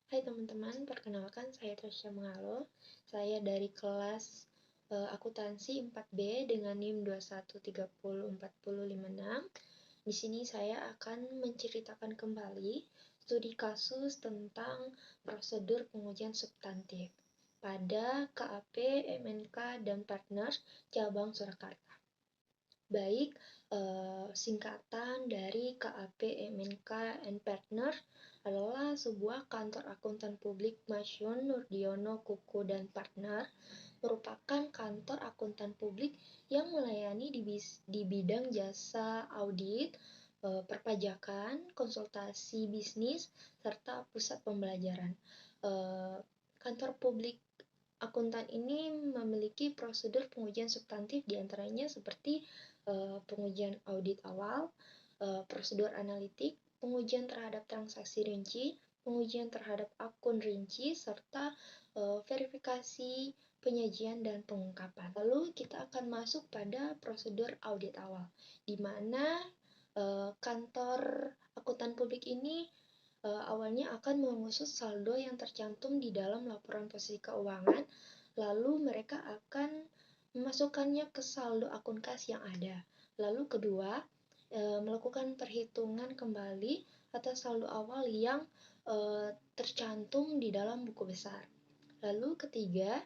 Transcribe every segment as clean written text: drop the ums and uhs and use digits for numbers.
Hai teman-teman, perkenalkan saya Tasya Mengalo. Saya dari kelas akuntansi 4B dengan NIM 21304056. Di sini saya akan menceritakan kembali studi kasus tentang prosedur pengujian substantif pada KAP, MNK, dan Partners Cabang Surakarta. Baik, singkatan dari KAP, MNK, and Partner adalah sebuah kantor akuntan publik Masyun Nurdiono Kuku dan Partner, merupakan kantor akuntan publik yang melayani di bidang jasa audit, perpajakan, konsultasi bisnis, serta pusat pembelajaran. Kantor publik akuntan ini memiliki prosedur pengujian substantif diantaranya seperti pengujian audit awal, prosedur analitik, pengujian terhadap transaksi rinci, pengujian terhadap akun rinci, serta verifikasi, penyajian, dan pengungkapan. Lalu kita akan masuk pada prosedur audit awal, di mana kantor akuntan publik ini awalnya akan mengusut saldo yang tercantum di dalam laporan posisi keuangan, lalu mereka akan memasukkannya ke saldo akun kas yang ada. Lalu kedua, melakukan perhitungan kembali atas saldo awal yang tercantum di dalam buku besar. Lalu ketiga,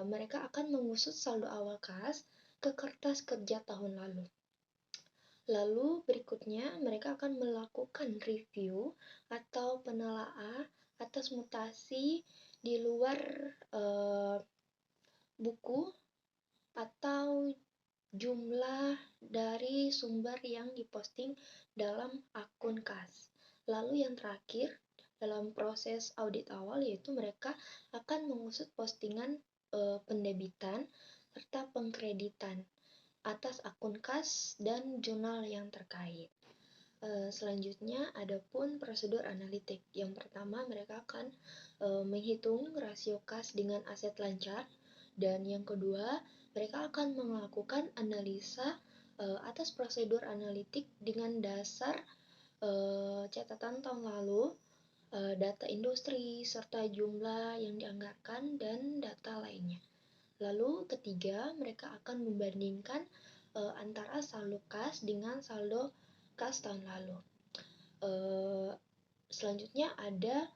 mereka akan mengusut saldo awal kas ke kertas kerja tahun lalu. Lalu berikutnya mereka akan melakukan review atau penelaah atas mutasi di luar buku atau jumlah dari sumber yang diposting dalam akun kas. Lalu yang terakhir dalam proses audit awal yaitu mereka akan mengusut postingan pendebitan serta pengkreditan atas akun kas dan jurnal yang terkait. Selanjutnya adapun prosedur analitik. Yang pertama mereka akan menghitung rasio kas dengan aset lancar, dan yang kedua mereka akan melakukan analisa atas prosedur analitik dengan dasar catatan tahun lalu, data industri serta jumlah yang dianggarkan dan data lainnya. Lalu ketiga, mereka akan membandingkan antara saldo kas dengan saldo kas tahun lalu. Selanjutnya ada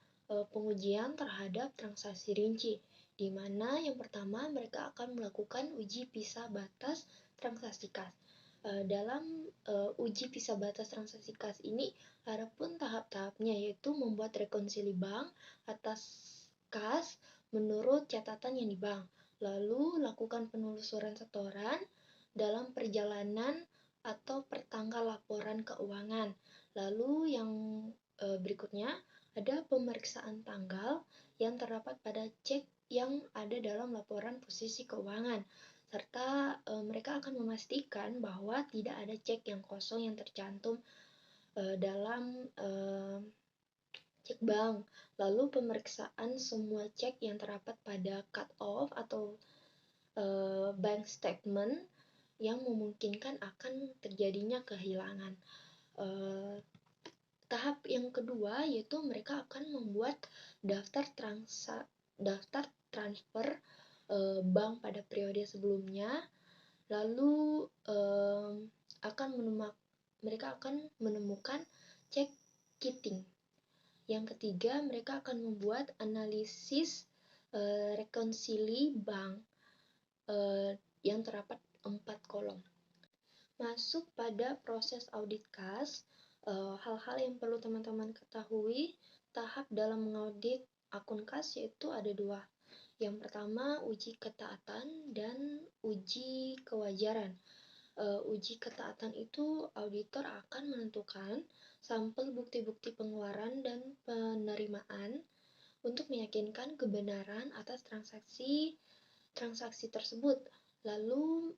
pengujian terhadap transaksi rinci, di mana yang pertama mereka akan melakukan uji pisah batas transaksi kas. Dalam uji pisah batas transaksi kas ini ada pun tahap-tahapnya, yaitu membuat rekonsili bank atas kas menurut catatan yang di bank. Lalu lakukan penelusuran setoran dalam perjalanan atau pertanggal laporan keuangan. Lalu yang berikutnya ada pemeriksaan tanggal yang terdapat pada cek yang ada dalam laporan posisi keuangan, serta mereka akan memastikan bahwa tidak ada cek yang kosong yang tercantum dalam cek bank. Lalu pemeriksaan semua cek yang terdapat pada cut off atau bank statement yang memungkinkan akan terjadinya kehilangan. Tahap yang kedua yaitu mereka akan membuat daftar transfer bank pada periode sebelumnya. Lalu mereka akan menemukan cek kitting. Yang ketiga, mereka akan membuat analisis rekonsili bank yang terdapat 4 kolom. Masuk pada proses audit kas, hal-hal yang perlu teman-teman ketahui tahap dalam mengaudit akun kas yaitu ada 2. Yang pertama, uji ketaatan dan uji kewajaran. Uji ketaatan itu auditor akan menentukan sampel bukti-bukti pengeluaran dan penerimaan untuk meyakinkan kebenaran atas transaksi tersebut. Lalu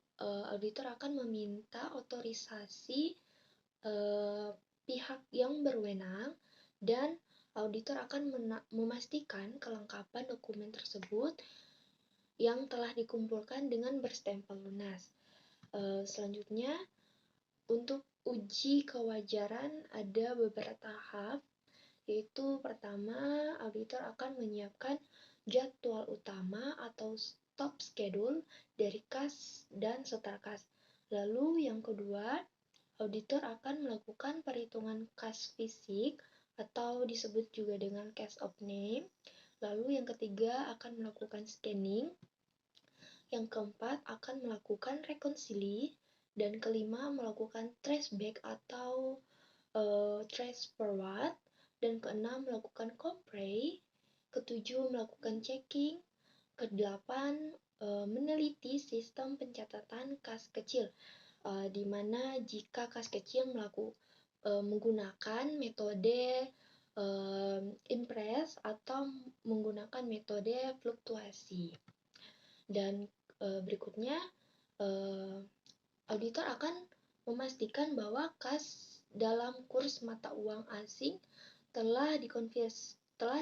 auditor akan meminta otorisasi pihak yang berwenang, dan auditor akan memastikan kelengkapan dokumen tersebut yang telah dikumpulkan dengan berstempel lunas. Selanjutnya, untuk uji kewajaran ada beberapa tahap, yaitu pertama, auditor akan menyiapkan jadwal utama atau stop schedule dari kas dan setara kas. Lalu yang kedua, auditor akan melakukan perhitungan kas fisik atau disebut juga dengan cash of name. Lalu yang ketiga akan melakukan scanning. Yang keempat akan melakukan rekonsili. Dan kelima melakukan traceback atau trace forward. Dan keenam melakukan compare. Ketujuh melakukan checking. Kedelapan meneliti sistem pencatatan kas kecil, di mana jika kas kecil menggunakan metode impress atau menggunakan metode fluktuasi. Dan berikutnya auditor akan memastikan bahwa kas dalam kurs mata uang asing telah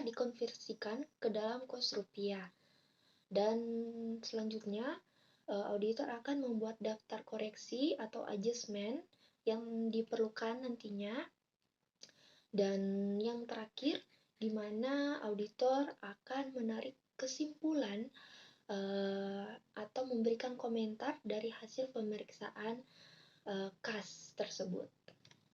dikonversikan ke dalam kurs rupiah. Dan selanjutnya, auditor akan membuat daftar koreksi atau adjustment yang diperlukan nantinya. Dan yang terakhir, di mana auditor akan menarik kesimpulan atau memberikan komentar dari hasil pemeriksaan kas tersebut.